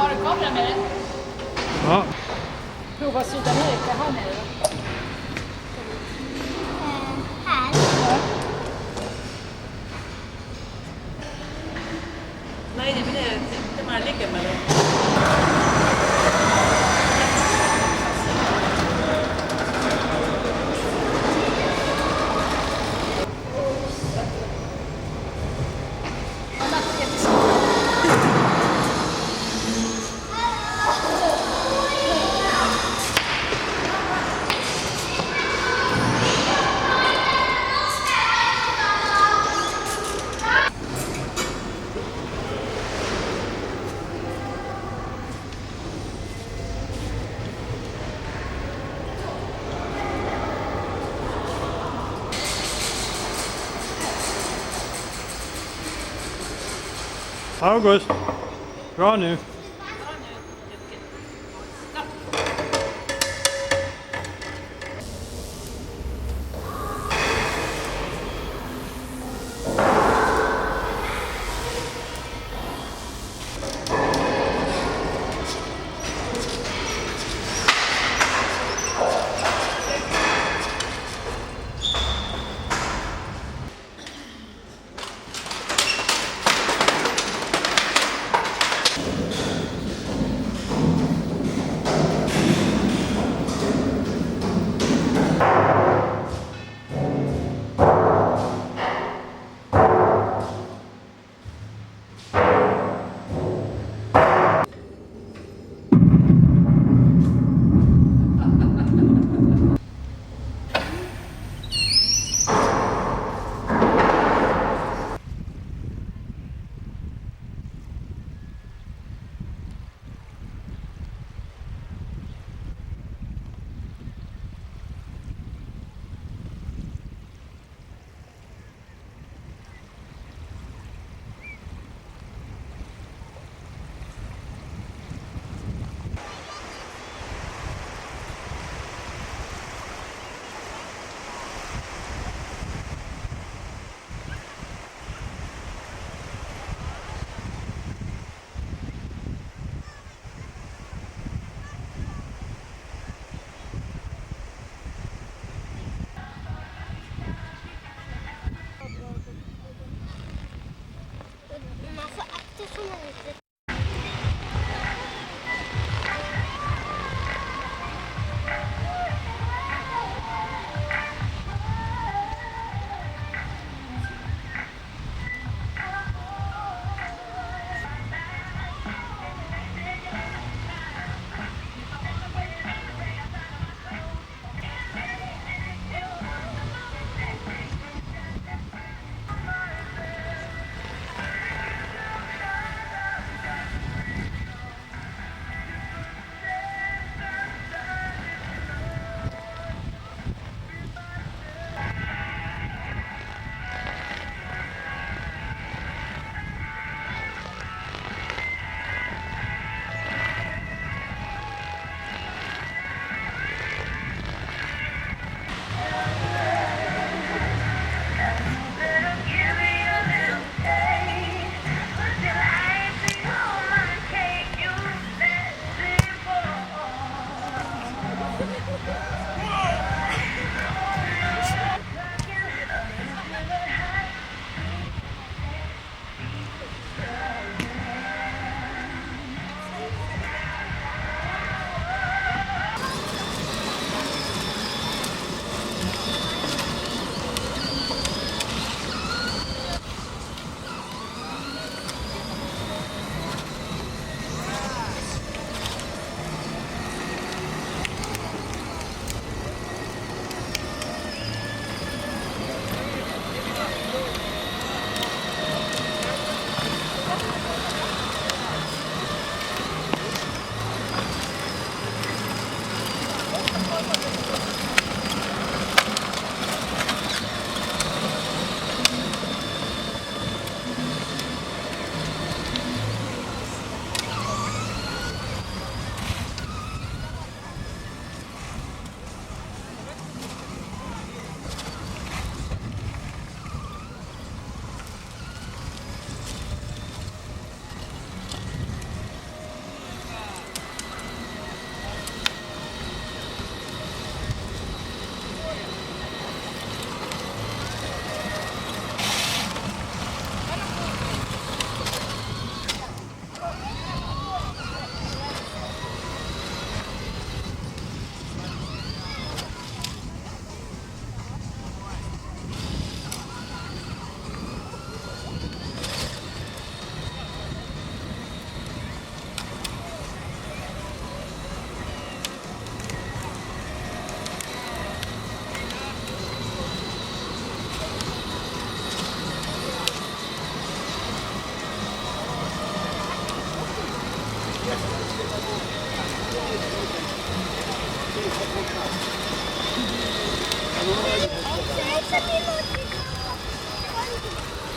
Har du kamera med dig? Ja. Prova Sydamerika här nere. Här. Nej, det blir inte man ligger med dem. August. Bra nu.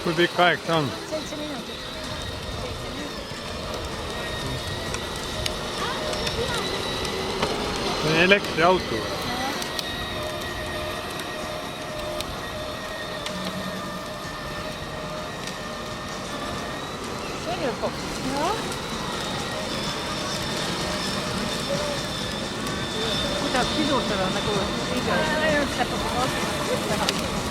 Får vi 8. 6 minuter. Det är elektroauto. Ser du på? Ja. Mitä pidustellaan näkyy? Jag släpper på gasen.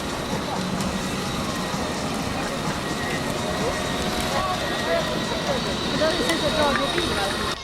Det där är säkert radiobilar.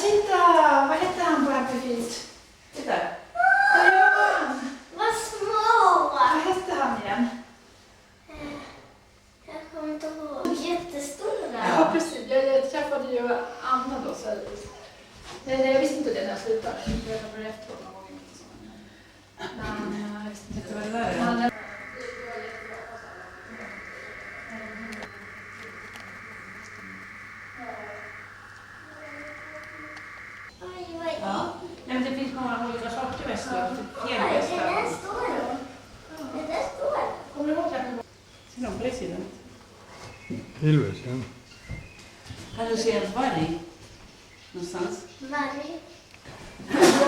Titta, vad heter han på Happy Feet? Titta. Ja, Vad små! vad hette han igen? Jag kommer inte ihåg. Jättestora. Ja, precis. Jag träffade ju Anna då. Så jag visste inte det när jag slutade. Jag jobbade efteråt någon gång. Men jag visste Vet inte du vad det där är? Men- Oj, vad är Ja. Nej, men det finns många olika sorter västar. det? Det Fjällvästar. där står. Det där står. Kommer du ihåg att Ser de på det sidan? Hilvesen. Kan du se en varg? Någonstans? Varg.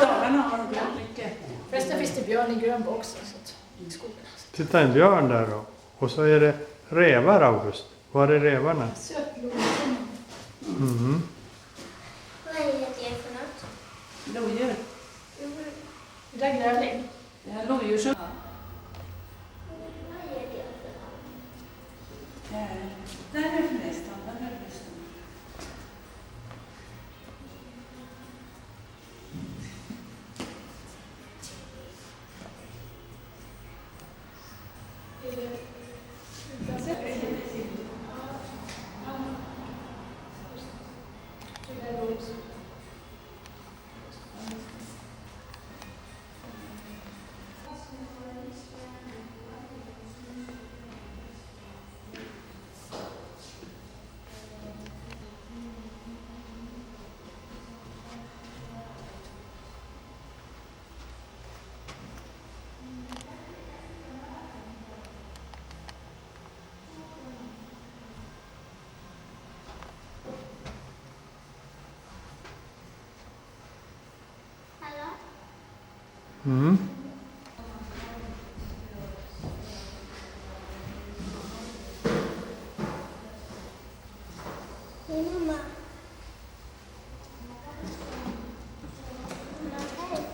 Dalarna har de glömt mycket. förresten finns det björn i Grönbo också. Så att, i skogen. Titta en björn där då. Och så är det rävar, August. Var är rävarna? Sötblod. Mhm. Vad är det för något? Lodjur. Det där är grävling. Det här lodjur som... Vad är det för något? Där är det nästan. Där är det nästan. Hallå? Mm. Hej mamma. Hej.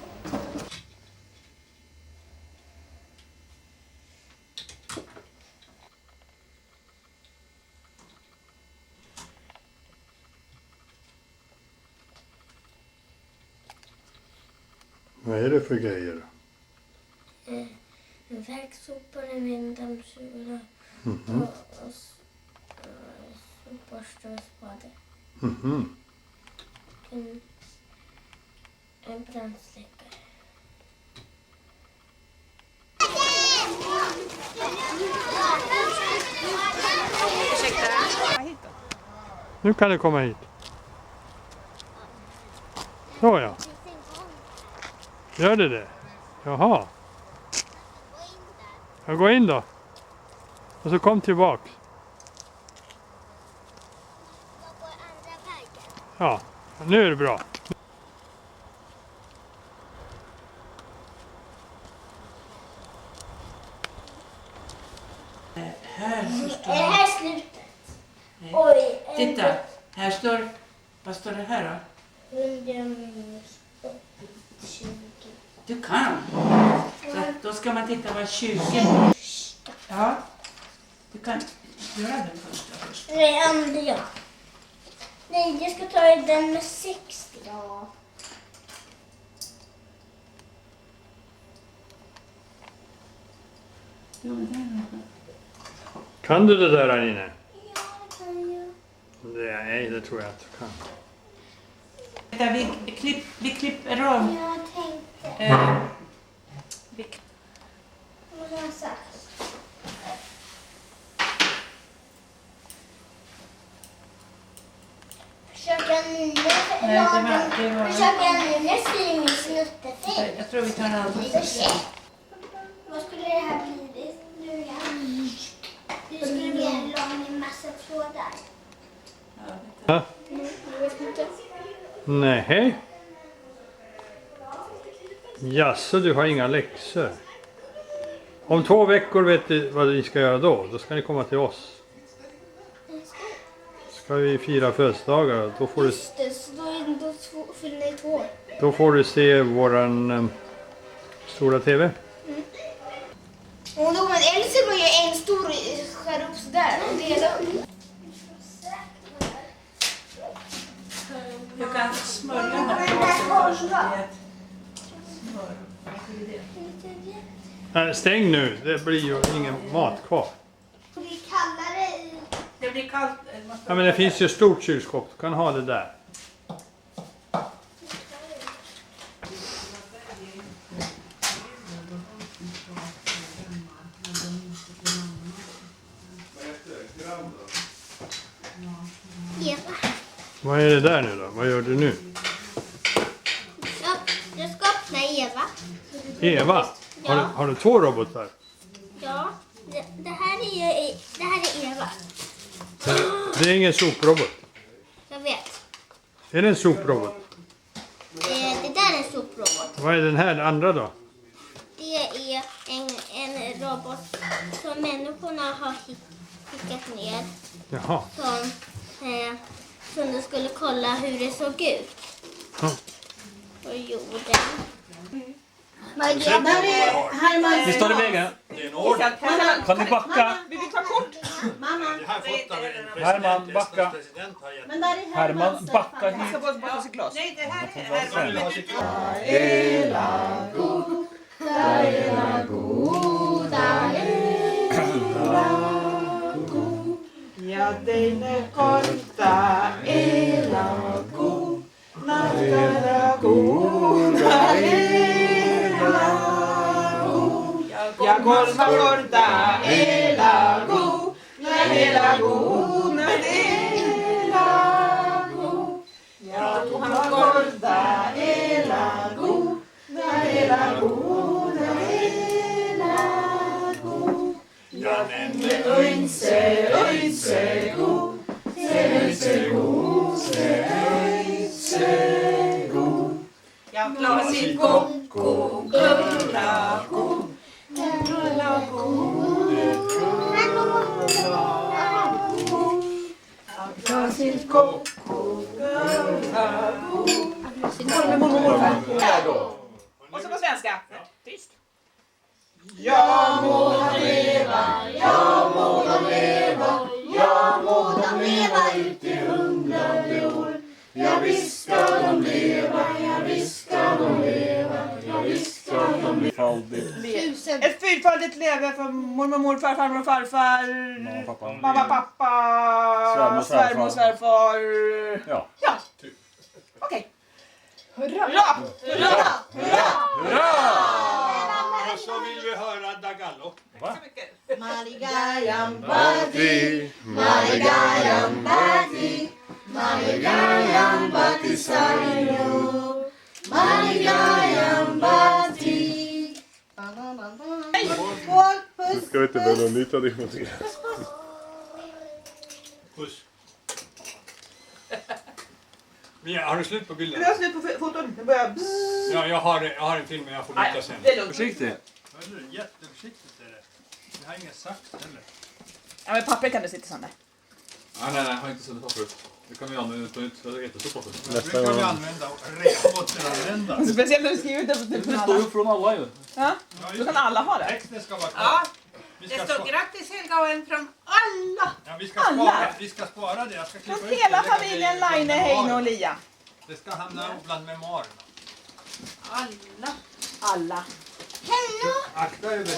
Vad är det för grejer? En vägsopare med en dammsugare Mhm. och borste och spade. Mhm. En brandsläckare. Nu kan du komma hit. Så ja. Gör det det? Jaha. Jag går in då. Och så kom tillbaks. Ja, nu är det bra. Här så står Är det här slutet? Nej. Oj. Titta, här står... Vad står det här då? 100 minus 20. Du kan. Så att då ska man titta vad 20. Ja. Du kan göra den först. Det andra. Nej, jag ska ta den med 60. Ja. Kan du det där inne? Ja, det kan jag. Nej, det tror jag inte kan. Där vi klipper av. Jag tänkte. Vi Vad har jag sagt? Försöka nu skriva min snuttefilm. Jag tror vi tar en annan. Vad skulle det här bli? Det skulle bli en lång massa trådar. Ja. Jag vet inte. Nej. Jaså, du har inga läxor. Om 2 veckor vet du vad vi ska göra då. Då ska ni komma till oss. Ska vi fira födelsedagar. Då får du, Just det, så då fyller ni 2. då får du se våran stora TV. Och då, men Elsie var ju en stor skär upp sådär och dela upp. Du kan smörja den här först. Nej, stäng nu. Det blir ju ingen mat kvar. Och det är kallare i... Det blir kallt. Ja, men det finns ju ett stort kylskåp. Du kan ha det där. Eva. Vad är det där nu då? Vad gör du nu? Jag ska öppna Eva. Eva? Har du 2 robotar? Ja, det här är Eva. Det är ingen soprobot. Jag vet. Är det en soprobot? Det där är en soprobot. Vad är den här andra då? Det är en robot som människorna har skickat ner. Jaha. Som de skulle kolla hur det såg ut. Ja. På jorden. Ni står i vägen. Kan ni backa? Vi vill ta kort. Herman, backa. Herman, backa hit. Ska bara sitt glas. Nej, det här är... Ja, deine korta elago, nattaragoda elago. Ja, golva korta elago, elago, elago. Ja, korta elago, elago, elago. Ja, Öinse, öinse, go, öinse, go, öinse, go. Ja, glasit go, go, gulla, go, gulla, go, glasit go, go, gulla, go. Och så på svenska. Tyst. Ja må de leva, ja må de leva, ja må de leva ut i 100:e år. Ja visst ska de leva, ja visst ska de leva, ja visst ska de leva. Ett fyrfaldigt leve för mormor, morfar, farmor och farfar. Mamma, pappa. Svärmor, svärfar. Ja. Ja. Okej. Hurra! Hurra! Och så vill vi höra Dagallo. Va? Maligayam Bati, Maligayam Bati, Maligayam Bati Sayo, Maligayam Bati. Nu ska vi inte börja nyta det mot er. Puss. Mia, har du slut på bilden? Jag har slut på foton. Det börjar bzzz. Ja, jag har en film men jag får byta sen. Det är lugnt. Försiktigt. Jätteförsiktigt är det. Jag har inget sagt heller. Ja, men papper kan du sitta sönder. Nej, jag har inte sett papper. Det kan vi använda ut och ut. Det är jättestort papper. Det kan vi använda och återanvända. Speciellt när du skriver ut det Det från står alla. ju från alla ju. Ja, då kan alla ha det. Texten ska vara kvar. Ja, Vi det ska står grattis Helga och en från alla. Ja, vi ska Alla. spara det. Jag ska klippa Från ut det hela och lägga det familjen bland Laine, Heino och memoarerna. Lia. Det ska hamna bland memoarerna. Alla. Alla. Akta över det.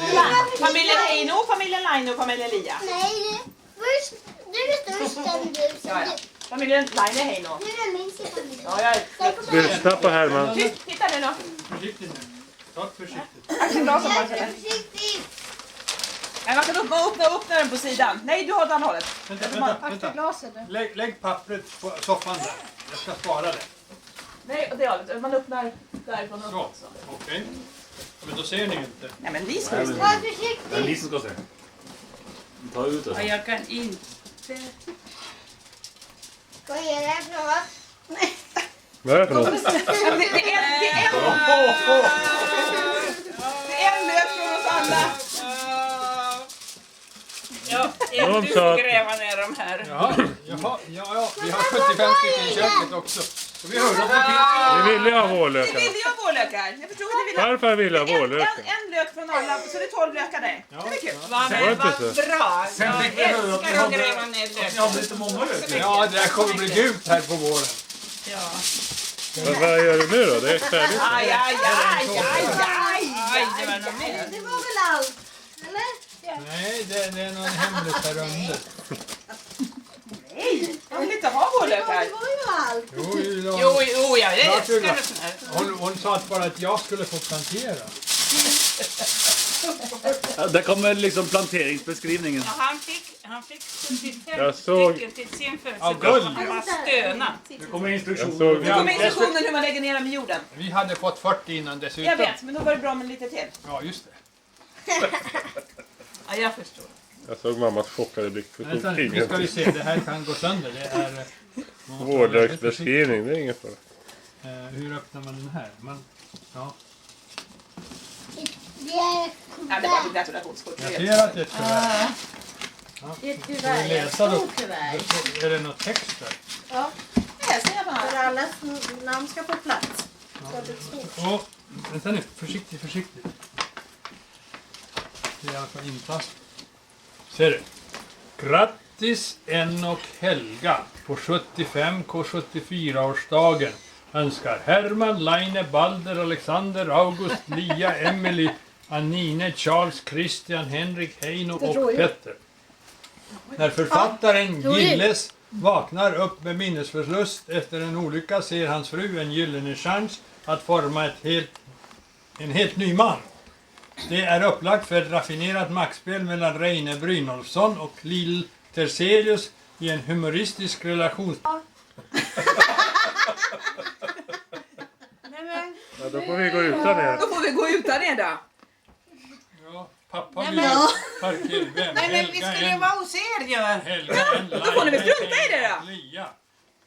Familjen Heino, familjen Laine och familjen Lia. Nej, först, du är störst än du. Ja, ja. Familjen Laine, Heino. Nu är min sida. Ja, jag är... Lyssna på Herman. Tyst, titta nu då. Försiktigt nu. Ta det försiktigt. Axel Larsson bara Jag är sådär. försiktig. Nej, man kan öppna den på sidan. Nej, du har det andra hållet. Vänta. Glaset du. Lägg pappret på soffan där. Jag ska spara det. Nej, det hållet. Man öppnar därifrån Så, också. okej. Men då ser ni inte. Nej, men vi ska ju se. Var försiktig. Lisen ska se. Ta ut Ja, det. jag kan inte. Vad är det här för något? Vad är det för något? Det är en lök från oss alla. Ja, Någon du sa får att- gräva ner de här. Ja. Vi har 75 stycken i köket också. Så vi hörde att det finns. Ni ville ju ha Det vårlökar. vill jag ha vårlökar. Jag förstod att ni ville ha Varför ville jag ha vårlökar? en lök från alla, så det är 12 lökar där. Ja. Det är kul. Vad Var det inte så? bra. Sen Jag fick vi höra att ni älskar att hade- gräva ner Ni lökar. hade lite många lökar. Ja, det här kommer bli gult här på våren. Ja. Men vad gör du nu då? Det är färdigt. Aj, aj, aj, aj, Aj, det var något mer. Det var väl allt? Eller? Nej, det är någon hemligt här under. Nej, jag vill inte ha vårlökar. Det var ju allt. Jo, jag älskar det här. Hon sa att bara att jag skulle få plantera. Ja, där kommer liksom planteringsbeskrivningen. Ja, han fick 75 Jag såg- stycken till sin Av födelsedag. guld. Han var stönad. Det kommer Jag instruktioner. såg... Det kommer instruktionen hur man lägger ner dem i jorden. Vi hade fått 40 innan dessutom. Jag vet, men då var det bra med lite till. Ja, just det. Ja, jag förstår. Jag såg mammas chockade blick för Vänta, nu ska vi se. Det här kan gå sönder. Det är... Vårlöksbeskrivning, det är inget fara. Hur öppnar man den här? Ja. Det är Ja, det var ett gratulationskort. Jag ser att det är ett kuvert. det är ett Ska vi kuvert. läsa då? Stort kuvert. Är det något text där? Jag ser på För här. allas namn ska få plats. Och, vänta nu, försiktigt. Det är i alla fall inplastat. Ser du? Grattis en och Helga på 75K74-årsdagen. Önskar Herman, Laine, Balder, Alexander, August, Lia, Emily, Anine, Charles, Christian, Henrik, Heino och Petter. När författaren Gilles vaknar upp med minnesförlust efter en olycka ser hans fru en gyllene chans att forma en helt ny man. Det är upplagt för ett raffinerat maktspel mellan Reine Brynolfsson och Lill Terselius i en humoristisk relation. Ja, då får vi gå utan er. Då får vi gå utan er då. Ja, pappa vill parkera. Vem? Nej, men vi skulle ju vara hos er ju. Helga, en Då får ni väl strunta i det då. Lia.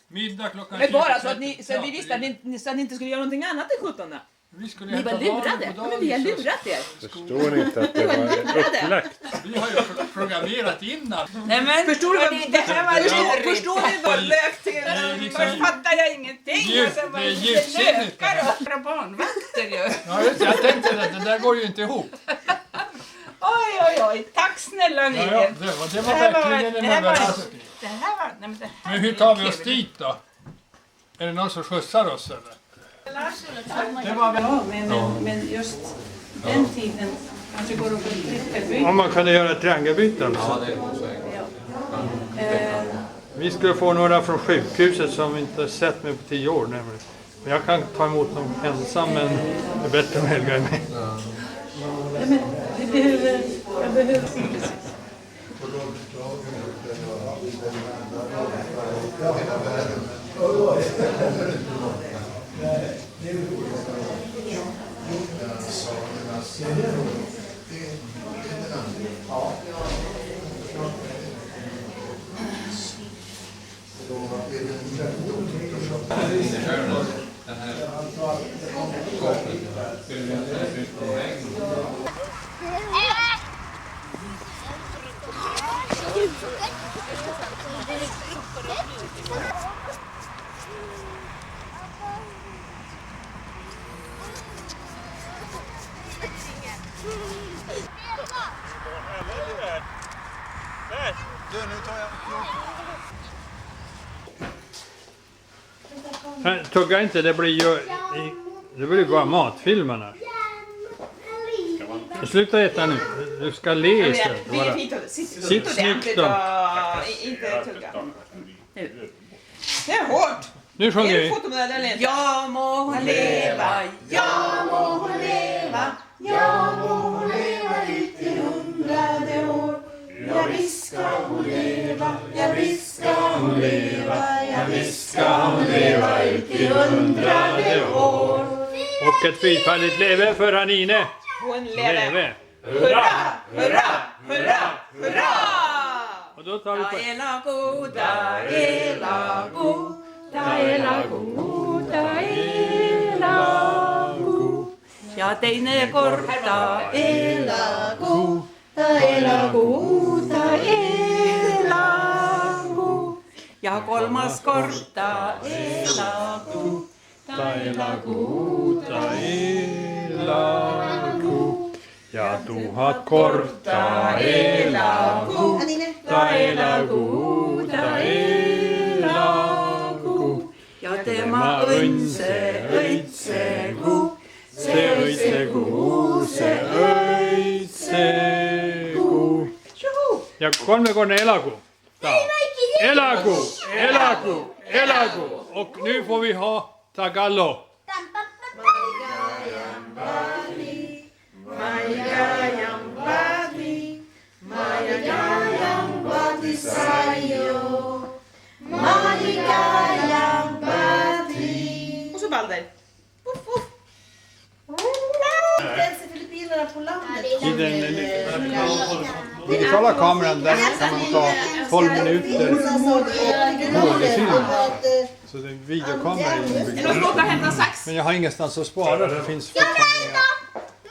Middag klockan Men bara 20:30. så att vi visste att så att ni inte skulle göra någonting annat den 17. Vi skulle Ni var äta barn lurade. på Ja, men vi har dagis. lurat er. Förstår ni inte att det var upplagt? Vi har ju programmerat innan. Nej, men Förstår du hörni, det här var lurigt. Förstår ni vad lök till? Först fattar jag ingenting. Och sen var Det är det djupsinnigt det här. lökar och barnvakter ju. Ja, just det. Jag tänkte att det där går ju inte ihop. Oj. Tack snälla ni. Ja, det var verkligen en överraskning. Det här var... Nej, men det här Men hur tar vi oss dit då? Är det någon som skjutsar oss eller? Det var väl men just... Den tiden kanske går att få ett trippelbyte. Om man kunde göra ett triangelbyte alltså. Ja, det är nog säkert. Vi skulle få några från sjukhuset som inte sett mig på 10 år nämligen. Men jag kan ta emot dem ensam, men det är bättre med Helga än mig. Ja, men jag behöver... Den här skapet. Skulle vi inte läsa ut på vägen? Tugga inte, det blir ju bara matfilmerna. Sluta äta nu, du ska le istället. Det är fint att sitta Sitt ordentligt snyggt då. och inte tugga. Det är hårt. Nu Är sjunger det vi. fotomodell eller inte? Ja må hon leva, ja må hon leva, ja må hon leva ut i 100 år. Ja visst ska hon leva, ja visst ska hon leva, ja visst ska hon leva ut i 100 år. Och ett fyrfaldigt leve för Anine. Hon lever. Leve. Hurra, hurra, hurra, hurra! Och då tar vi på. Ela goda, ela goda, ela goda, ela goda. Ja teine korta, ela goda, ela goda, ela goda. Ja kolmas korta, ela goda, ela goda. Elagu. Ja tuhat korta elagu. Elagu. Elagu. Ja tema öitsegu. Se öitsegu. Se öitsegu. Ja 3 gånger elagu. Elagu. Elagu. Elagu. Och nu får vi ha Tagalog. Och så Balder. Filippinerna på landet. I den digitala kameran där kan man ta 12 minuter HD-film. Så det är en videokamera inbyggd. Är det någon som åker och hämtar sax? Men jag har ingenstans att spara. Det finns fortfarande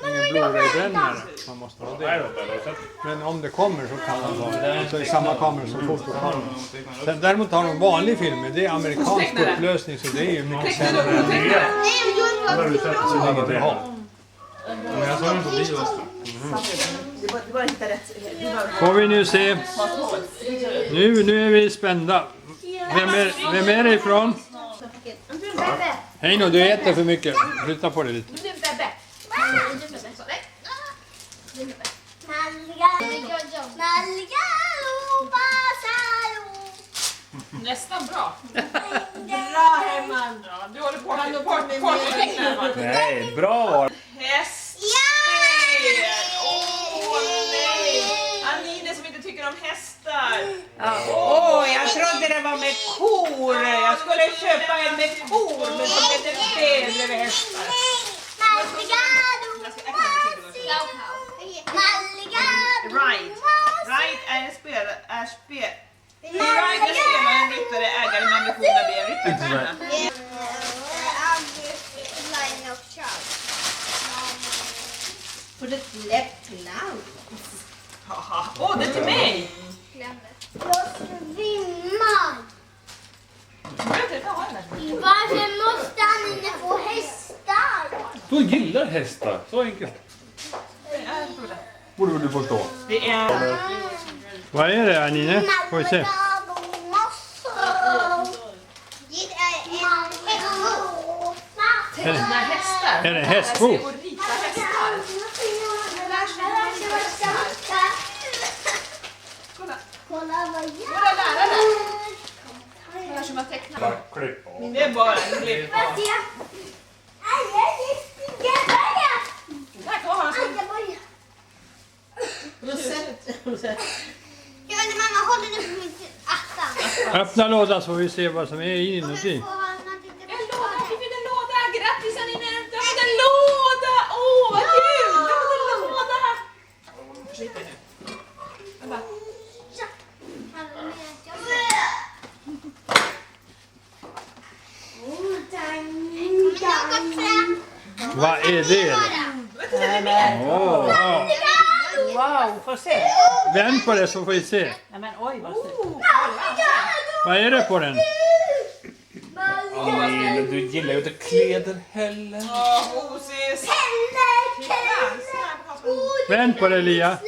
ingen Blu-ray-brännare. Man måste ha det. Men om det kommer så kan man ta det. Så är det samma kamera som fotokameran. Däremot har de vanlig film. Det är amerikansk upplösning så det är ju mycket sämre än det. Så det är inget att ha. Men jag sa den på bio också. Du bara hittar rätt. Får vi nu se. Nu är vi spända. Vem är det ifrån? Hej nu, du äter för mycket. Flytta på dig lite. Nästan bra. Bra Herman. Du håller på med partytecknare. Nej, bra var det. Hästspel! Åh nej! Anine som inte tycker om hästar. Jag trodde det var med kor. Jag skulle köpa en med kor men så blev det fel med hästar. Ride är spel. Ride spelar en ryttare ägare med ambition att bli en ryttarstjärna. För det lätt clown. Åh, det är till mig! Jag svimmar. Varför måste han inte få hästar? Du gillar hästar, så enkelt. Borde du förstå. Det är... Vad är det Anine? Får vi se. Det är en Teckna hästar. Är det en hästbok? Och rita hästar. Våra lärare. Här som har tecknat. Bara klipp av. Det är bara en klipp. Där kommer han. Jag vet inte, mamma håller nu på mitt attan. Öppna lådan så får vi se vad som är inuti. En låda, vi fick en låda. Grattis Anine. Du har fått en låda. Åh, vad kul. Du har fått en låda. Försvinn nu. Vänta. Vad är det? Wow, får se. Vänd på det så får vi se. Ja, men oj vad snyggt. Vad är det på den? Anine, du gillar ju inte kläder heller. Åh, Osis. Vänd på det Lia.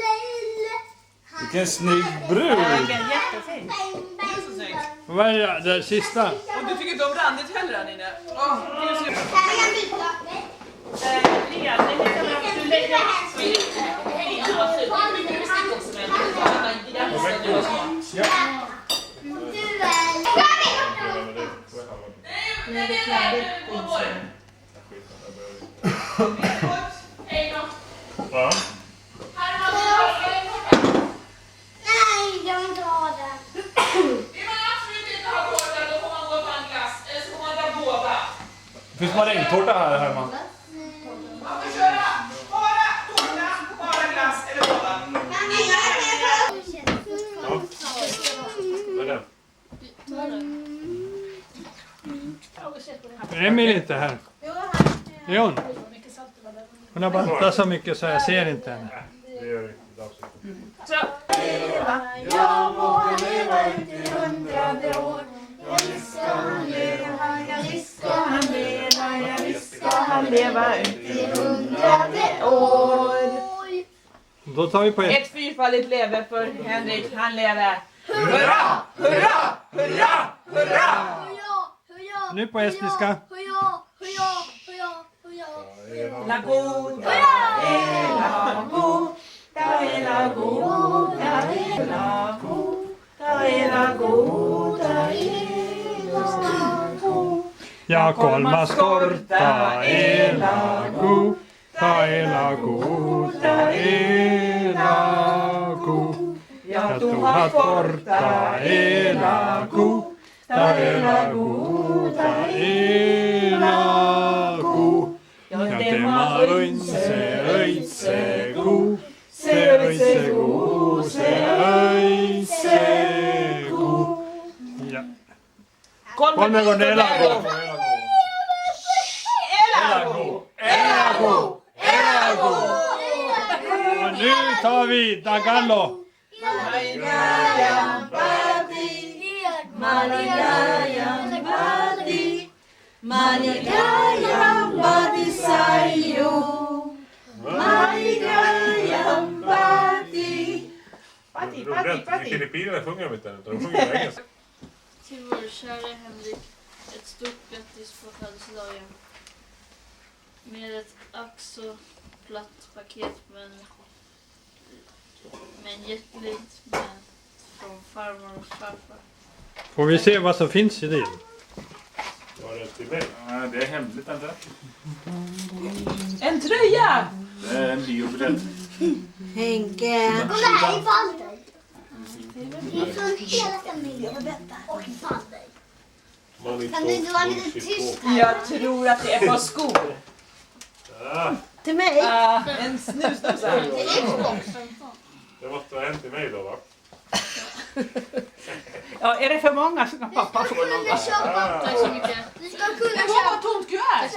Vilken snygg brud. Vilken jättefin. Det är så snyggt. Vad är det sista? Och du tycker inte om randigt heller Anine? Åh, det är så snyggt. Lea, det är lika bra att du lägger Va? Nej, jag vill inte ha det. Finns det marängtårta här Herman? Man får köra bara tårta, bara glass eller båda. Vad är det? Emil är inte här. Är hon? Hon har bantat så mycket så jag ser inte henne. Det gör det inte alls. Jag må leva ut i 100 år. Ja, visst ska han leva, ja, visst ska han leva, ja, visst ska han leva ut i 100 år. Då tar vi på ett. Ett fyrfaldigt leve för Henrik, han lever. Hurra, hurra, hurra, hurra! Nu på estniska. La goda är la goda är la goda är la goda är la goda är la goda. Ja, kolmas korta elago. Ta elago, ta elago. Ja, tu hat korta elago. Ta elago, ta elago. Ja, tema öitse go. Se öitse go, se öitse go. Ja. Kolme går elago. Elago! Elago! Elago! Och nu tar vi Dagallo. I Filippinerna sjunger de inte, utan de sjunger på engelska. Till vår kära Henrik, ett stort grattis på födelsedagen. Med ett ack så platt paket men jättelikt med från farmor och farfar. Får vi se vad som finns i det? Var det till mig? Nej, det är hemligt inte. En tröja! Det är en biobiljett. Henke. Och det här är Balder. Det är från hela familjen. Och Balder. Kan du inte vara lite tyst här? Jag tror att det är på skor. Till mig? En snusdosa. Det måste ha hänt till mig då, va? Ja, är det för många så kan pappa få någon. Tack så mycket. Du ska kunna Åh, vad tomt kuvert!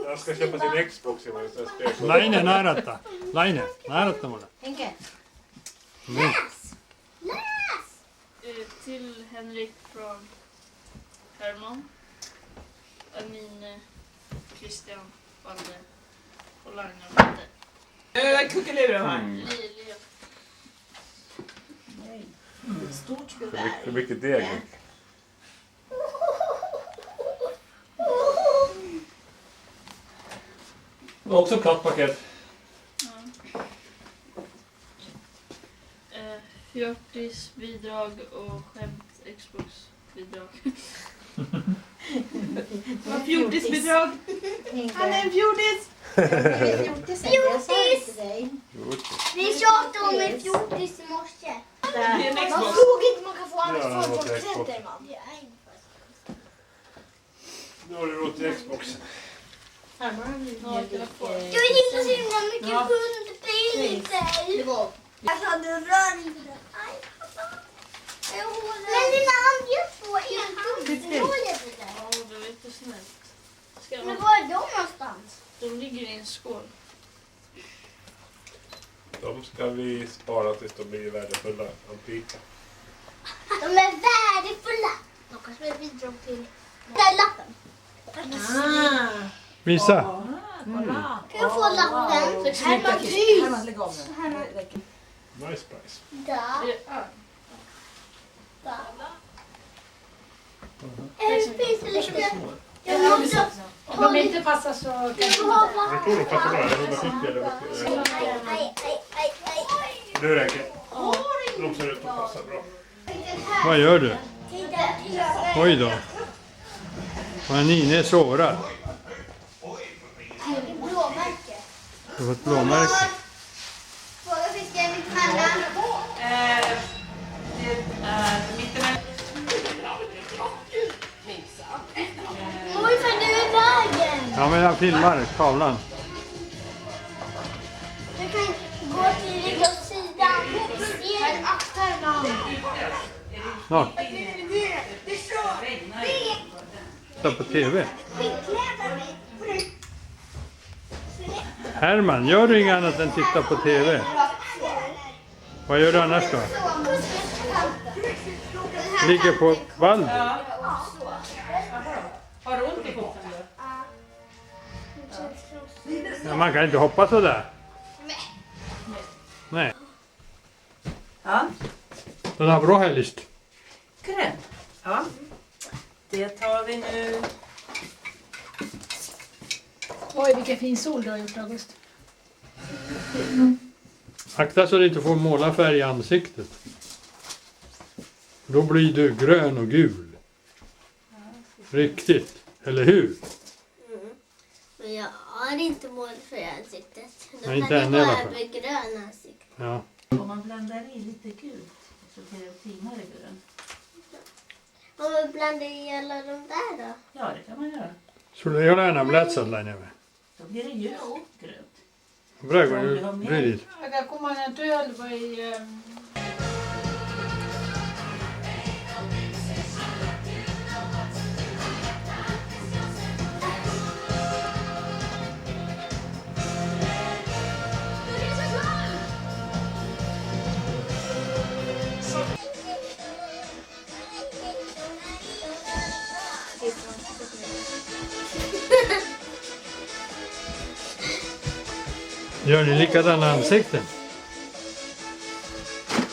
Jag ska köpa sin Xbox i morgon. Laine naaratta. Laine, naaratta mulle. Henke. Niin. Till Henrik från Herman, Amine, Christian, Balder och Lagne Balder. Kuckeluren här. Lilja. Stort kuvert. För mycket deg. Det var också platt paket. fjortisbidrag och skämt Xbox-bidrag. Vad fjortisbidrag? Han är en fjortis! Fjortis! Vi tjatade om en fjortis i morse. Man såg inte man kan få annars få presenter man. Nu har du rått till Xboxen. Du gillar så himla mycket hundbilder. Alltså du rör inte den. Aj, pappa. Men dina andra två är inte Ja, det var inte snällt. Men var är de någonstans? De ligger i en skål. De ska vi spara tills de blir värdefulla antika. De är värdefulla. De kanske är bidrag till den lappen. Visa. Kan jag få lappen? Herman, lägg av nu. Nice price. Där. Finns det lite... Jag måste... Om det inte passar så kan Jag tror de passar bra. 170 eller vad. Nu räcker det. De ser ut att passa bra. Vad gör du? Oj då. Vad Nina är sårad. Blåmärke. Du har fått blåmärke. Fråga fisken mitt emellan. Det är mittemellan. Morfar, du är i vägen. Ja, men jag filmar tavlan. Du kan gå till den sidan. Ser axlarna. Snart. Titta på TV. Herman, gör du inget annat än titta på TV? Vad gör du annars då? Ligger på Balder. Har du ont i foten? Ja, man kan inte hoppa så där. Nej. Ja, Den har bra helst. grönt. Ja, det tar vi nu. Oj, vilken fin sol du har gjort, August. Akta så du inte får målarfärg i ansiktet. Då blir du grön och gul. Riktigt, eller hur? Men jag har inte mål för ansiktet. Då Nej, inte kan jag än i alla bara fall. bli grön ansikte. Ja. Om man blandar i lite gult så blir det finare grönt. Om vi blandar i alla de där då? Ja, det kan man göra. Skulle jag gärna blätsadla nu? Då blir det ljust grönt. Bra, blir det. Aga kummana tööl või Gör ni likadana ansikten?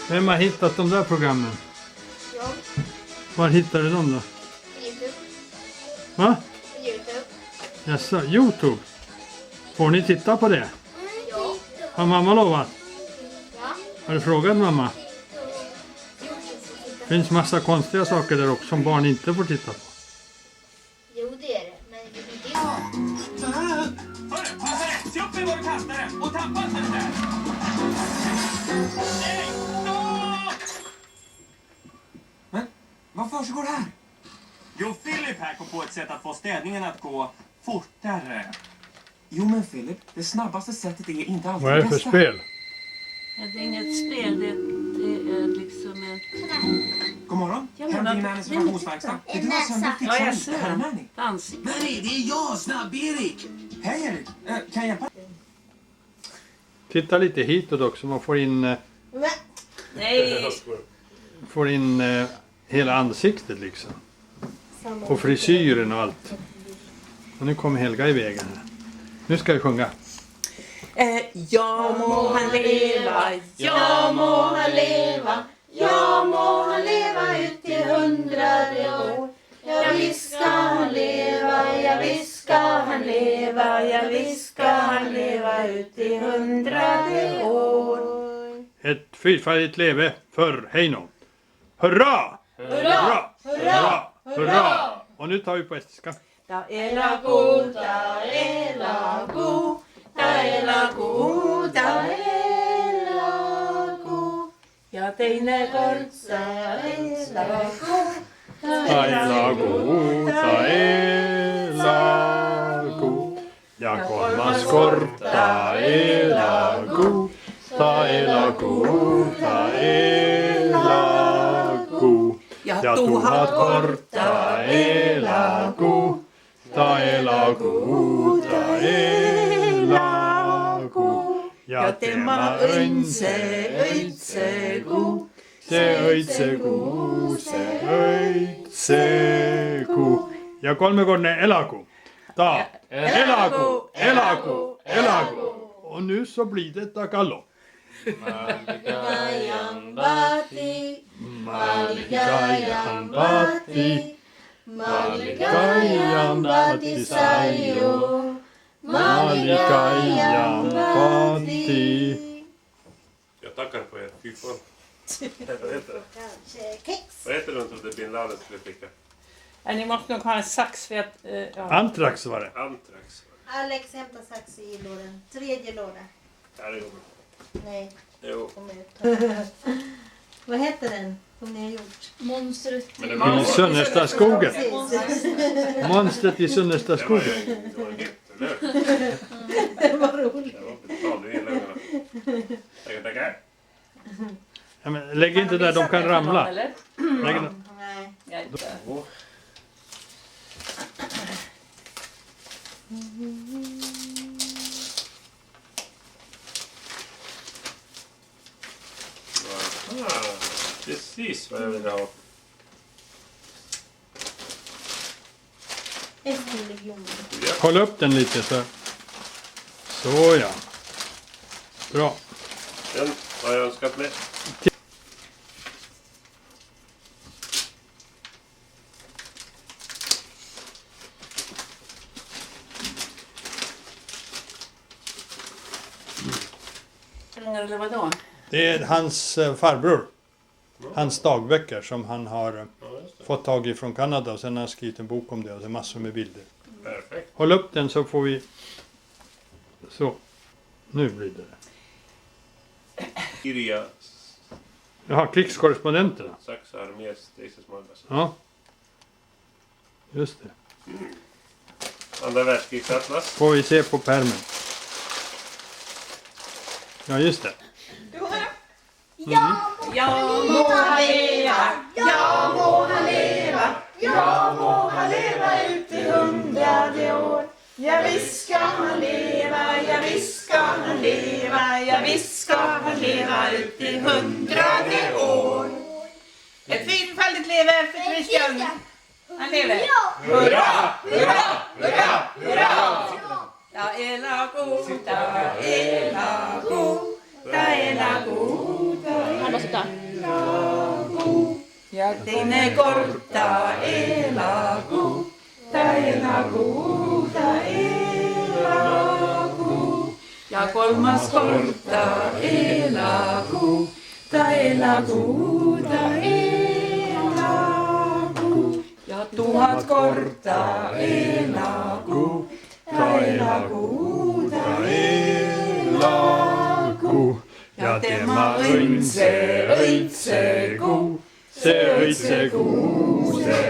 Vem har hittat de där programmen? Ja, Var hittar du dem då? YouTube. Va? YouTube. Jaså, YouTube? Får ni titta på det? Ja. Har mamma lovat? Ja. Har du frågat mamma? Det finns massa konstiga saker där också som barn inte får titta på. Jo, det är det. Men det är inte... Hörru, passa dig! Se upp med vad du kastar den! Och tappa inte den där! Nej! Men, vad försiggår här? Jo, Philip här kom på ett sätt att få städningen att gå fortare. Jo, men Philip, det snabbaste sättet är inte alltid Vad är det för spel? Ja, det är inget spel, det är liksom ett... God morgon. Ja, Här men är din att- Nannys reparationsverkstad. En Är du som näsa. fixar Ja, jag lite? ser Här är den. Nanny. Dans. Nej, det är jag, Snabb-Erik. Hej, Erik. Kan jag hjälpa? Titta lite hitåt också, man får in, Nej! hela ansiktet liksom. Och frisyren och allt. Och nu kommer Helga i vägen här. Nu ska vi sjunga. Ja må han leva, ja må han leva, ja må han leva ut till 100 år. Ja visst ska han leva, ja visst ska han leva, ja visst ska han leva ut till 100 år. Ett fyrfaldigt leve för Heino. Hurra! Hurra! Hurra! Hurra! Och nu tar vi på estniska. Ta elagu, ta elagu, ta elagu, ta elagu. Ja teinekord sa elagu, Ta elagu, ta elagu. Ja kolmas kord, ta elagu, ta elagu, ta elagu. Ja tuhat kord, ta elagu, ta elagu, ta elagu. Ja tema õitsegu, se õitsegu, se õitsegu. Ja kolmekordne elagu. Ta, elagu, elagu, elagu. Och nu så blir det tagalog. Maligayambati, Maligayambati, Maligayambati sayo, Maligayambati. Jag tackar på er. Fy fan. Vad heter det? Kanske kex. Vad heter det som det bin Laden skulle skicka? Ni måste nog ha en sax för att... Antrax var det. Antrax. Alex hämtar sax i lådan. Tredje låda. Ja, det går bra. Nej. Jo. Vad heter den som ni har gjort? Monstret Men det I var Sunnerstaskogen. Precis. Monstret i det var Sunnerstaskogen. ju det var nytt, eller hur? Det var roligt. Det var betalt i inläggarna. Tackar. Ja, men lägg inte där, de kan ramla. Lägg där. Nej. Jag inte. Ah, precis vad jag ville ha. Estellegionen. Ja. Håll upp den lite så. Så ja. Bra. Den har jag önskat mig. Eller vadå? Det är hans farbror. Hans dagböcker som han har Ja, just det. fått tag i från Kanada. Och sen har han skrivit en bok om det och så massor med bilder. Perfekt. Håll upp den så får vi... Så. Nu blir det. Kirja Jaha, krigskorrespondenterna. Saksa armés Steisersmagas. Ja. Just det. Andra världskrigsatlas. Får vi se på pärmen. Ja, just det. Ja, Ja må han leva, ja må han leva, ja må han leva ut i 100:e år. Ja visst ska han leva, ja visst ska han leva, ja visst ska han leva ut i 100:e år. Ett fyrfaldigt leve för Christian. Han lever. Hurra! Hurra! Hurra! Hurra! Ta elagu, ta elagu, ta elagu, ta Alla sådär. elagu. Ja teinekord ta elagu, ta elagu, ta elagu. Ja kolmas kord ta elagu, ta elagu, ta elagu. Ja tuhat korta elagu, ta elagu, ta elagu. Ja tema õitsegu, se õitsegu, se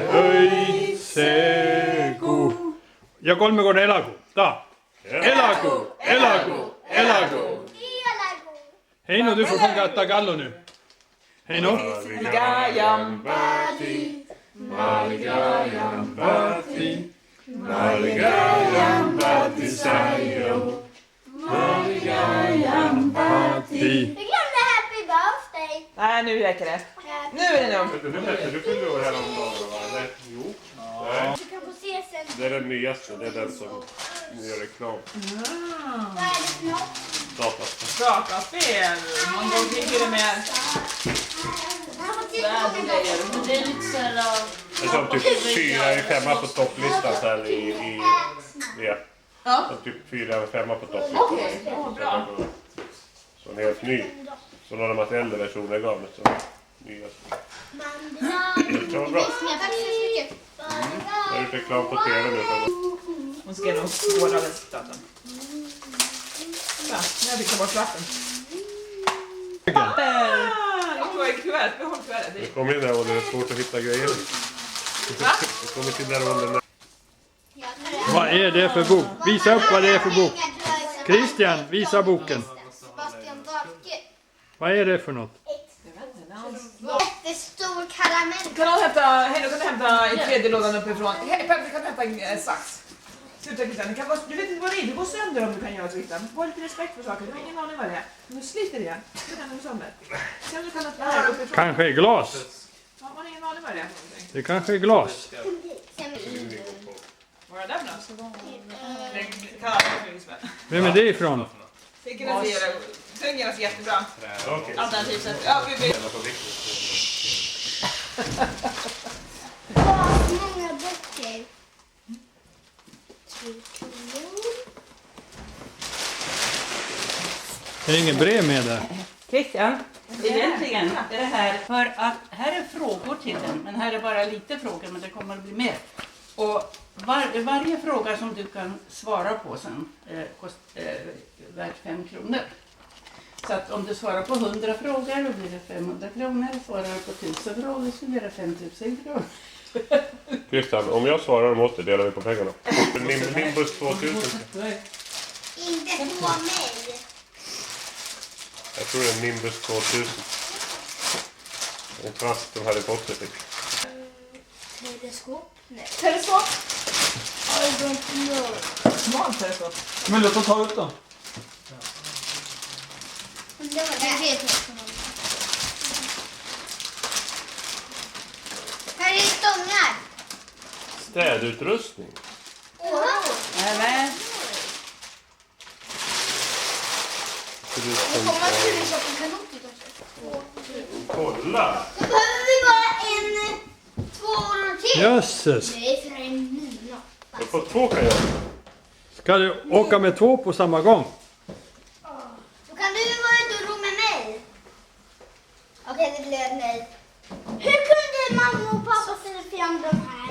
õitsegu. Ja kolmekordne elagu. Ta. Elagu, elagu, elagu. Heino, du får sjunga Tagallo nu. Heino. Maligayambati, Maligayambati, Maligayambati sayo. Maligayambati. Vi glömde happy birthday. Nej, nu räcker det. Nu är det nog. Vet du, du fyllde år häromdagen, va? Eller? Jo. Nej, Du kan få se sen. det är den nyaste. Det är den som gör reklam. Vad är det för något? Dataspel. Dataspel. Man går till och med världegrejer. Men det är lite såhär... Det är som typ 4 eller 5 på topplistan så här ja. Ja. Som typ 4 eller 5 på topplistan. Okej, bra. Så en helt ny. Så la de att äldre versioner gav det så nya. Det var bra. Tack så mycket. Jag har gjort reklam på TV nu. Hon skrev nog båda resultaten. Ja, nu har vi tagit bort vatten. Jag tror jag kuvertet. Behåll kuvertet. Det kommer in där och det är svårt att hitta grejer. Det kommer till där åldern. Vad är det för bok? Visa upp vad det är för bok. Christian, visa boken. Sebastian Darke. Vad är det för något? Jättestor karamell. Kan du hämta i tredje lådan uppifrån? Peppe, kan du hämta en sax? Sluta Christian, du vet inte vad det är. Du går sönder om du kan göra så Christian. Var lite respekt för saker, du har ingen aning vad det är. Du sliter igen. Du kan sönder. Sen du kan öppna här uppifrån. Kanske glas. Ja, man har ingen aning vad det är. Det kanske är glas. Vad är det där för något? Det kan alla få med. Vem är det ifrån? Fickorna ser jättebra. Alternativt sett. Ja, vi Många böcker. Det är ingen brev med där. Christian, egentligen är det här för att här är frågor till den, men här är bara lite frågor, men det kommer att bli mer. Och varje fråga som du kan svara på sen värt 5 kronor. Så att om du svarar på 100 frågor då blir det 500 kronor. Svarar du på 1000 frågor så blir det 5000 kronor. Christian, om jag svarar om 80 delar vi på pengarna. Nimbus 2000. Inte på mig. Jag tror det är Nimbus 2000. En kvast som Harry Potter fick. Teleskop? Nej. Teleskop? I don't know. Smalt teleskop. Men låt oss ta ut dem. Det var det. Här är stångar. Städutrustning. Nämen. Nu kommer man till en sorts kanot också. Kolla! Då behöver vi bara 2 år till. Jösses. Nej, för en mina. Jag får 2 kan jag. Ska du åka med 2 på samma gång? Då kan du vara ute och ro med mig. Okej, det blev ett nej. Hur kunde mamma och pappa ställa fram de här?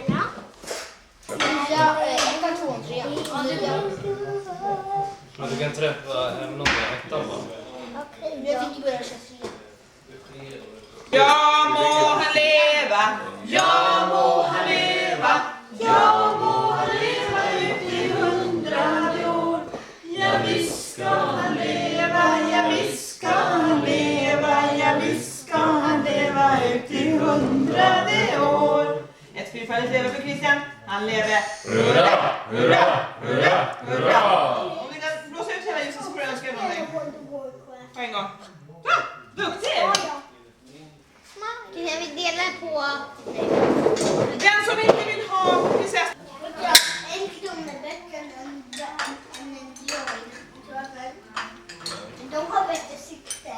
Ja, 1, 2, 3. Ja, du kan träffa någon ettan va? Okej, jag fick börja köra 3. Ja må han leva, ja må han leva, ja må han leva ut i 100 år. Ja visst ska han leva, ja visst ska han leva, ja visst ska han leva ut i 100 år. Ett fyrfaldigt lever för Christian, han lever. Hurra, hurra, hurra, hurra. Om vi kan blåsa ut hela ljuset så får du önska någonting. På en gång. Så, duktig! Kan vi dela på? Den som inte vill ha prinsess. En kronoböcker än en dial. De har bättre sikte.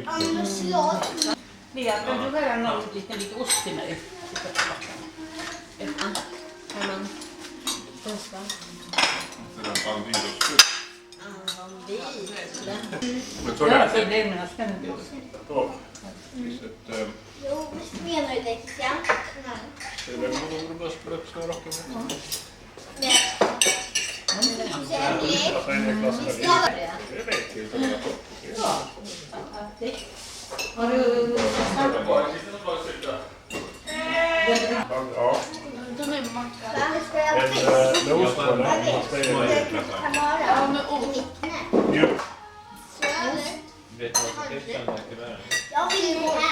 Annars slås. Lea, kan du skära någon lite ost till mig? Ja, så blir mina spännande ost. Jo, visst menar du det, Christian? Det är väl någon som skulle uppsnöra rocken. Har du... Ja. De är macka. En ost på det. Ja, med ost. Jo. Vet du vad som finns i den här kuverten? Jag vill gå här.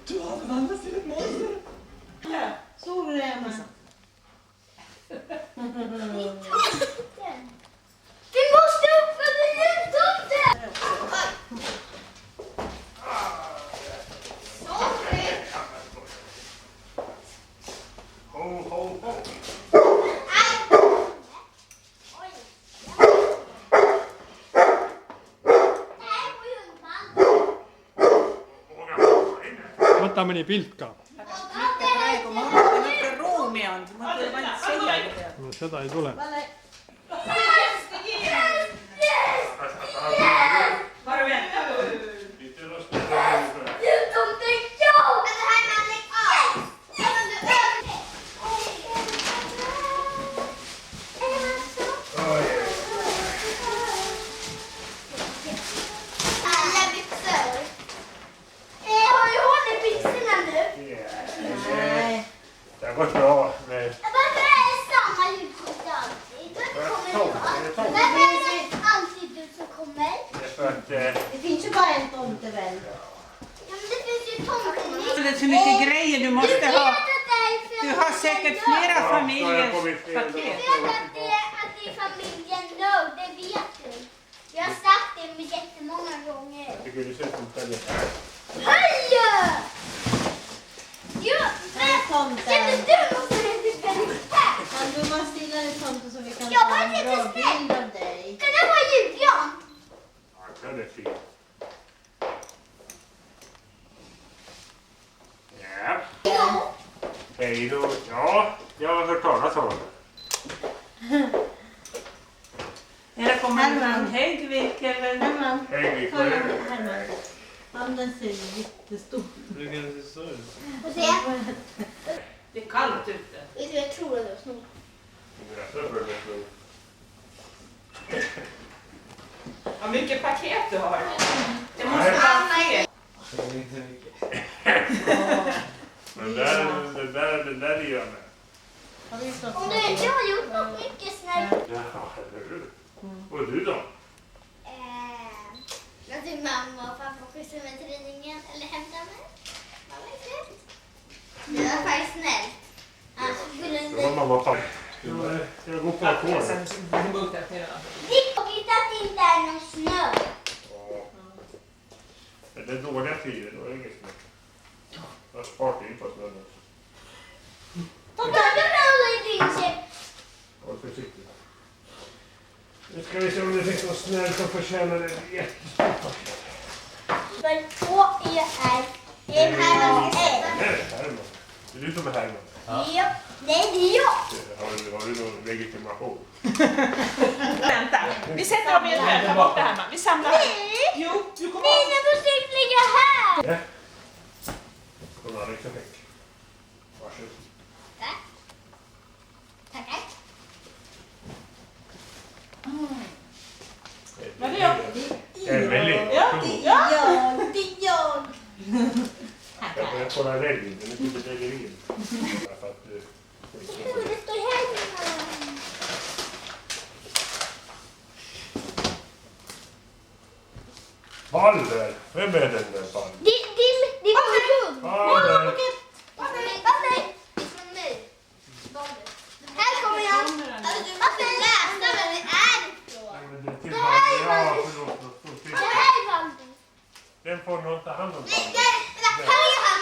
Du har förvandlats till ett monster. Ja, så är det en massa. Vi måste upp med den jultomten! Sorry! Ho, ho, ho. Ottamani pilkkaa. Praegu ma olen ikka ruumi on, mutta ei vain sen jälkeen. No sieltä ei tule. Varo vänta. Det har gått bra med... Varför är det samma julkort alltid? Varför är det alltid du som kommer? Det är för att... Det finns ju bara en tomte väl? Ja, men det finns ju tomten. Det är så mycket grejer du måste ha. Du har säkert flera Du familjepaket. vet att det är familjen Löv, det vet du. Jag har sagt det med jättemånga gånger. Jag tycker det ser ut som väldigt... Hej! Jo, men känner du något som är väldigt här? Kan du bara stilla en tomte så vi kan Jag ta har en inte bra snällt. bild av dig? Kan det vara julgran? Ja, det är fint. Ja. Ja. Hej då. Ja, jag har hört talas om det. Eller kommer en Häggvik eller... Herman, Hej, kolla Herman. Handen ser jättestor. Du kan se så ut. Och se. Det är kallt ute. Vet du, jag tror att det var snor. Vad mycket paket du har. Det måste vara fler. Det är inte mycket. Men det där är jag med. Har vi stått Om du inte har gjort något mycket snällt. Ja, herregud. Och du då? Jag tycker mamma och pappa skjutsade mig till ridningen eller hämtade mig. Det var snällt. Det var faktiskt snällt. Annars skulle Det inte... var mamma och pappa. Jag går på ackorden. Det är tråkigt att det inte är någon snö. Men det är dåliga tider, då är det inget snö. Jag har sparat in på snön också. Då tar du med alla i din käpp. Var försiktig. Nu ska vi se om det finns någon snö som förtjänar det jättestort. För två är en Herman och en. Det är Herman. Det är du som är Herman. Ja. Nej, det är jag. Har du någon legitimation? Vänta, vi sätter dem i ett hörn där borta Herman. Vi samlar. Nej. Jo, du kommer Mina försökt ligga här. Ja. Från Alex och Beck. Varsågod. Tack. Tackar. Vad är det? Emelie. Ja, Det är jag. Jag kollar rällen, den är inte bedrägerien. För att Det står här. Balder! Vem är den där Balder? Det är vår kund. Balder! Här kommer jag. Varför läsa vem det är ifrån? Ja, förlåt. Det här är Valdur. Den får någon ta hand om. Nej, här är han.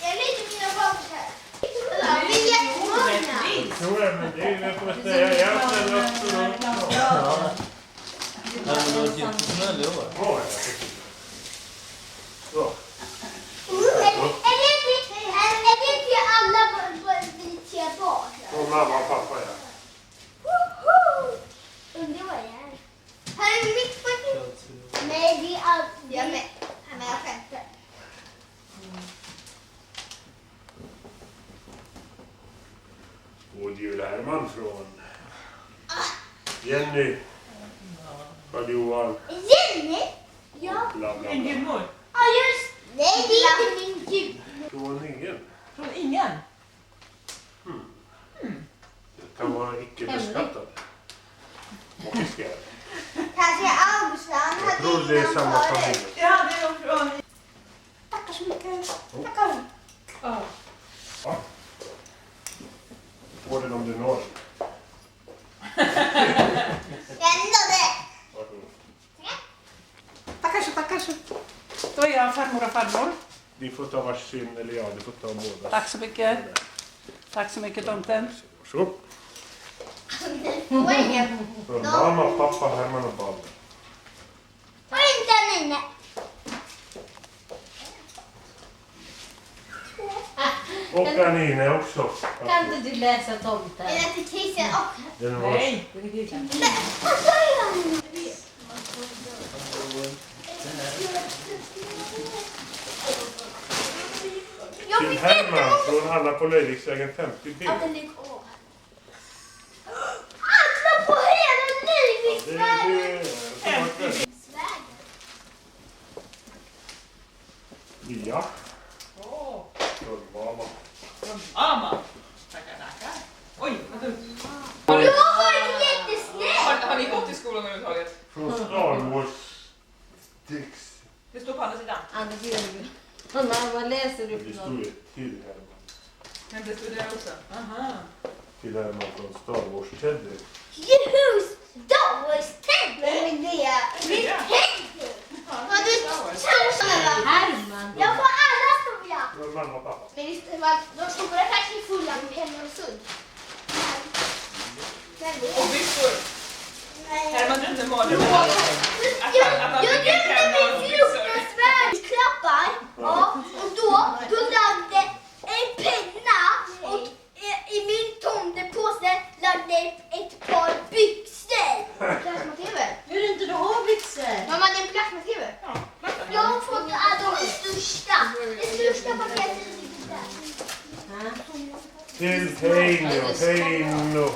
Jag lägger mina vapen här. Vi är jättemånga. Jo, men det är ju jag får säga. Jag ställer upp för någon. Ja, men det var jättesnäll i år. Ja, så. Är det till alla vi tre barn? Och mamma och pappa, ja. Undrar vad jag är. Här är mitt paket. Nej, det är allt. Jag med. Men jag skämtar. God jul Herman från Jenny. Karl-Johan. Jenny? Ja. Bla, bla, En bla. gudmor. Ja, just. Nej, det är inte min gud. Från ingen. Från ingen. Det kan vara icke beskattad. Och fiskar. Kanske Augustan Jag tror det är samma familj. Ja, det är nog från... Tackar så mycket. Oh. Tackar. Ja. Ja. Får den om du når den. Ändå det. Varsågod. Tackar så. Då är jag farmor och farmor. Ni får ta varsin, eller ja, ni får ta båda. Tack så mycket. Tack så mycket tomten. Varsågod. Får ingen. Från mamma, pappa, Herman och Balder. Får inte mina. Och Anine också. Kan inte du läsa tomten? Är det till Christian också? Den var... Nej, det är Christian. Nej, vad säger han? Till Herman från alla på Löjviksvägen 50B. Att den ligger av. Alla på hela Löjviksvägen! Ja. Från mamma. Amma. Tackar. Oj, vad dumt. Du har varit jättesnäll! Har ni gått i skolan överhuvudtaget? Från Star Wars Dix. Det står på andra sidan. Anders Jörgen. Vad läser du Det för stod något? ju till Herman. Men det står där också. Aha. Till Herman från Star Wars Teddy. Juhus! Star Wars Teddy! Vem är det? Det är Teddy! Vad du tror sådana? Herman. Jag får alla stora! Från mamma och pappa. Men de stora kanske är fulla med pennor och sudd. Och byxor. Nej. Herman drömde mardrömmen. Jag drömde mig fruktansvärt klappar. Ja, och då lagde en penna och i min tomtepåse lagde ett par byxor. Plasma-tv. Hur inte du har byxor? Mamma, det är en plasma-tv. Jag har fått de största. Det största paketet ligger där. Till Heino.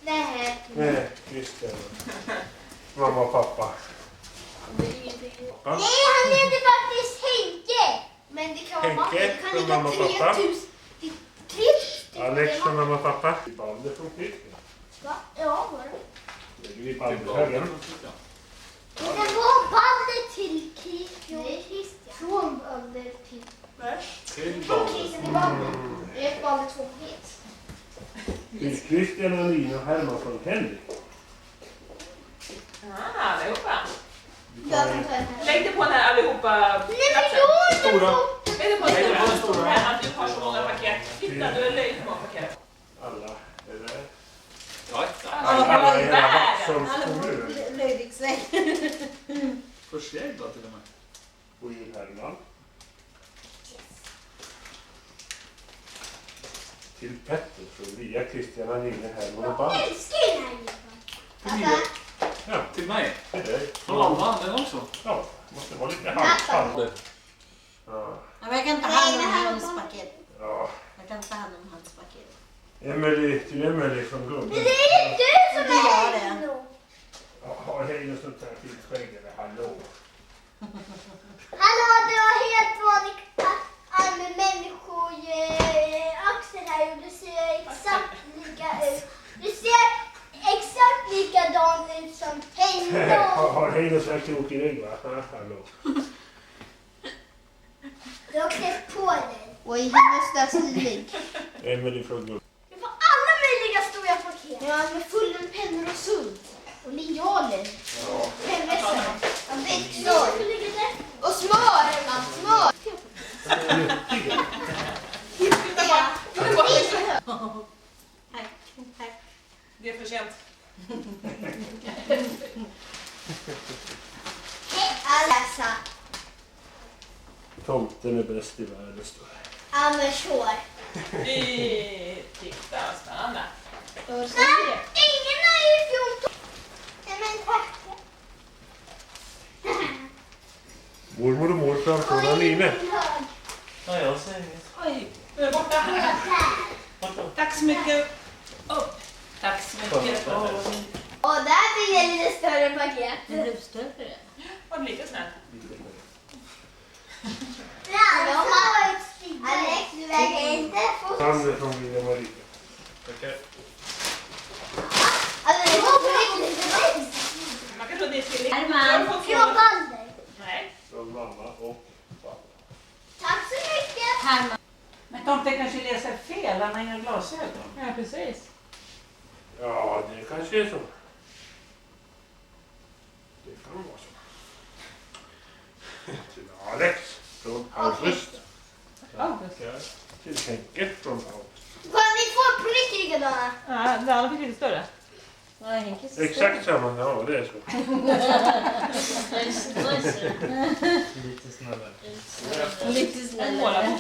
Nej. Nej, Christian. Mamma och pappa. Nej, han heter faktiskt Henke. Men det kan vara Henke det kan från ligga mamma och pappa. 3000. Det är 3000. Alex från mamma och pappa. Balder från Christian. Va? Ja, var det? Det ligger i Balderhögen. Men det var Balder till Christian. Från Balder till... Till Från Christian till Balder. Det är ett Balder 2-paket. Till Christian, Anine och Herman från Henrik. Allihopa. Jag kan ta den här. Lägg det på den här allihopa. Nej, men jag Stora. Lägg det på den stora. Att du har så många paket. Titta, du har löjligt många paket. Alla är där. Ja, Alla i hela Vaxholms kommun. Löjviksvägen. för sig då till och med. Och i Herman. Till Petter från Lia, Christian, Anine, Herman och Balder. Jag älskar den här gipan. Ja, Till mig. till dig. Från Alma, den också. Ja, måste vara lite halvfall. Ja. Jag kan ta hand om hans paket. Ja. Jag kan ta hand om hans paket. Till Emily från Gubben. Men det är ju du som Det är gör det. Heino. Ja, hej och sånt här fint skägg eller hallå. Hallå, det var helt vanligt att människor axeln här och det ser exakt lika ut. Det ser exakt likadant ut som Heino. Har hej och så här krokig rygg va? Ja, hallå. Du har klätt på dig. Och i hennes stilig. Emily från Gubben. Du får alla möjliga stora paket. Ja, med fulla med pennor och sudd. Och linjaler. Ja. Pennvässor. Och växor. Och smör. Smör. Ja. Tack, tack. Det är för sent. Läsa. Tomten är bäst i världen står det. Amersår. Titta, vad spännande. Nej, ingen är ju 14. Nej, men tack. Mormor och morfar från Anine. Ja, jag säger inget. Oj, nu är jag borta. Tack så mycket. Tack så mycket. Och där fick jag lite större paket. Det blev större. Var det lite snällt? Alex, du väger inte fort. Sander från William och Rika. Okej. Alltså, det var på riktigt. Man kan tro att det är tvilling. Herman. Från Balder. Nej. Från mamma och pappa. Tack så mycket. Herman. Men tomten kanske läser fel, han har inga glasögon. Ja, precis. Ja, det kanske är så. Det kan vara så. Till Alex från August. Till Henke från August. Kolla, ni får på riktigt likadana. Ja, det andra fick lite större. Exakt samma, ja det är så. Lite snällare. Lite snällare.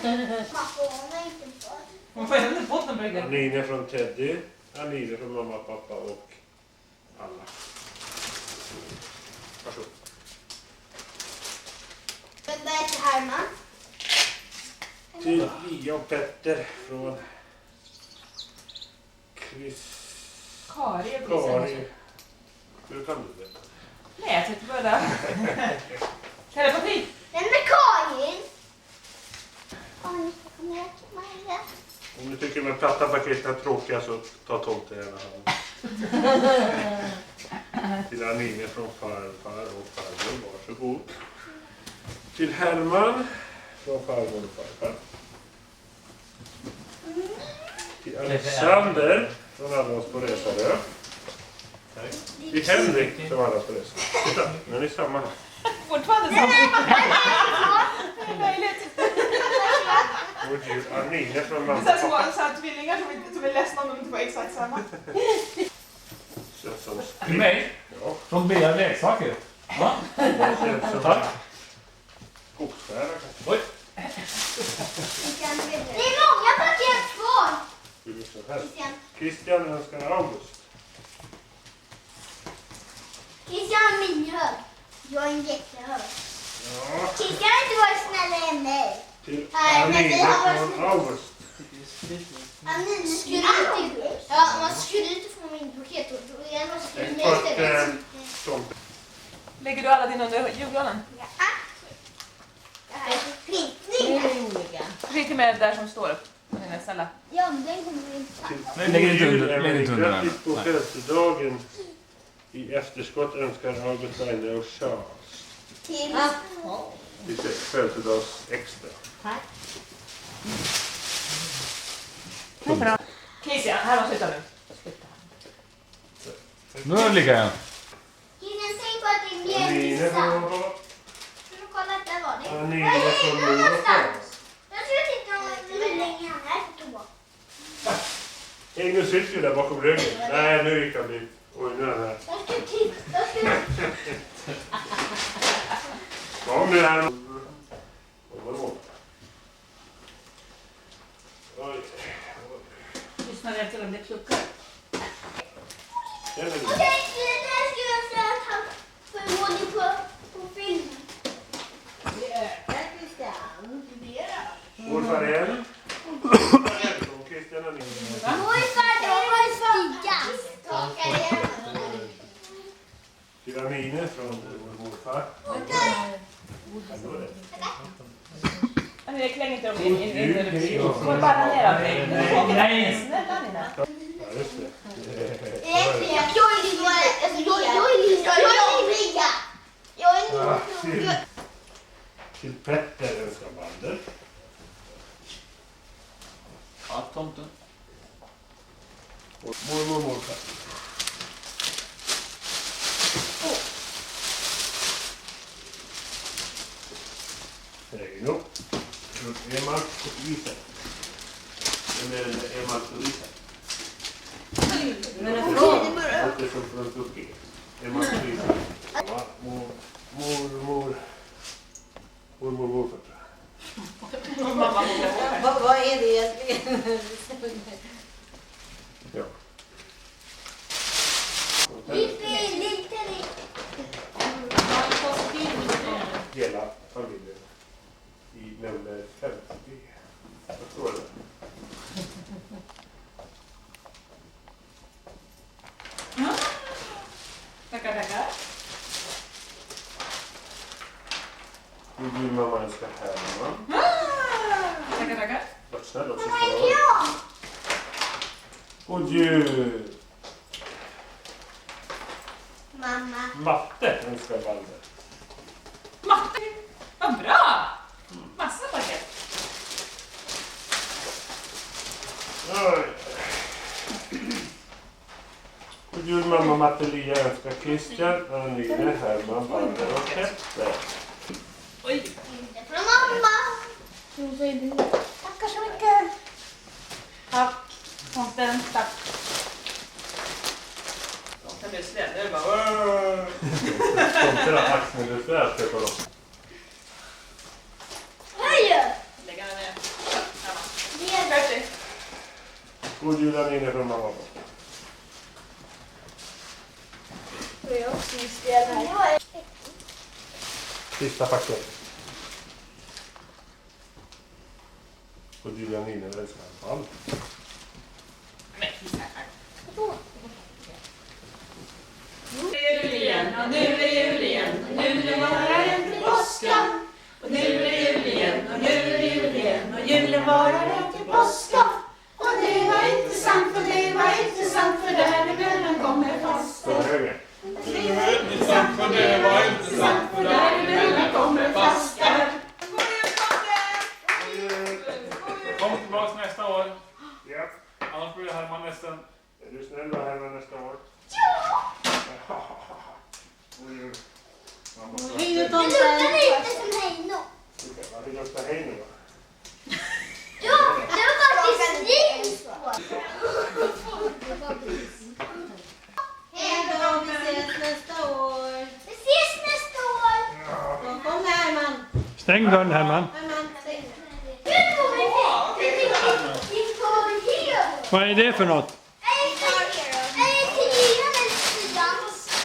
Hon får inte fått någon brygga. Anine från Teddy, Anine från mamma, pappa och alla. Varsågod. Vem är till Herman? Till Lia och Petter från Kari. Hur kan du det? Nej, jag tänkte bara där. Telepati. Vem är Karin? Oj, kom ner till mig. Om du tycker med platta paket är tråkiga så ta tomte gärna hand. Till Anine från farfar och farmor, varsågod. Till Herman från farmor och farfar. Till Alexander från alla oss på Resarö. Till Henrik från alla på Resarö. Titta, nu är ni samma här. Fortfarande samma. Det är möjligt. Och till Anine från Det mamma är och pappa. så här tvillingar som är ledsna om de inte får exakt samma. Känns som Till mig? Ja. Från Bea leksaker. Va? Känns som Tack. skogsskära kanske. Oj. Det är många paket kvar. Hur som helst. Christian önskar August. Christian är min hög. Jag är en jättehög. Ja. Christian har inte varit snällare än mig. Till Nej, men det har Anine varit från August. Anine skulle inte... Ja, man skulle inte få min paket. Jag skulle En med kort istället. tomte. Lägger du alla dina under julgranen? Ja. Det här är prickningar. Skicka med där som står. Snälla. Ja, men den kommer vi inte ta. Nej, lägger inte under. Lägger inte under. Grattis på födelsedagen. I efterskott önskar August, Laine och Charles. Till... Lite födelsedags extra. Tack. Christian, här var sluta nu. Nu är det lika igen. Christian, tänk på att det är Anine mjölkissa. från Ska du kolla att där var det? Anine Var är från Hedlund mor och far. någonstans? Jag tror inte om hur länge han är på toa. Ingen sitter ju där bakom ryggen. Nej, nu gick han dit. Oj, nu är han här. Jag ska titta. Kom nu här. Oj. Lyssnar efter om det kluckar. Den är Och du. där ska jag säga att han får ordning på filmen. Det ökar Christian. Morfar igen. Och Christian och Nina. Morfar, det var stigas. Torka igen. Till Anine från vår morfar. Jag klänger inte dem in. Får bara ner av dig. Nej. Snälla Nina. Ja, just det. Till Petter önskar Balder. Ja, tomten. Och mormor och morfar. Reino. Emalt och Lisa. Vem är den där Emalt och Lisa? Det är som från Turkiet. Emalt och Lisa. Ja, morfar. Vad är det egentligen? Ja. Hela familjen i nummer 50. Jag tror det. Tackar. Nu vill mamma önska Herman. Tackar. Var snäll också. God jul! Mamma. Matte önskar Balder. Matte, vad bra! Massa paket. Oj. God jul mamma Matte Lia önskar Christian, Anine, Herman, Balder och Petter. Oj. Inte från mamma. Tackar så mycket. Tack. Tomten, tack. Sen blir det slät. Det är bara... Tomten har axeln lite slät. Det är bara. Hej! Lägga den ner. Det Färdigt. God jul Anine från mamma. får jag också spela här. Sista paket. God jul Anine älskar allt. Nu är jul igen, och nu är jul igen, och nu är bara en till påskan. Och nu är jul igen, och nu är jul igen, och julen varar en till påskan. Och det var inte sant, för det var inte sant, för däremellan kommer fasten. Det var inte sant, för det var inte sant, för däremellan kommer fasten. Kom tillbaka nästa år. Ja. Annars blir det Herman nästan. Är du snäll då Herman nästa år? Ja! God jul. Det luktar inte som Heino. Varför luktar Heino då? Ja, det var faktiskt svinsvårt. Hej då, vi ses nästa år. Vi ses nästa år. Kom Herman. Stäng dörren Herman. Nu får vi Vad är det för något?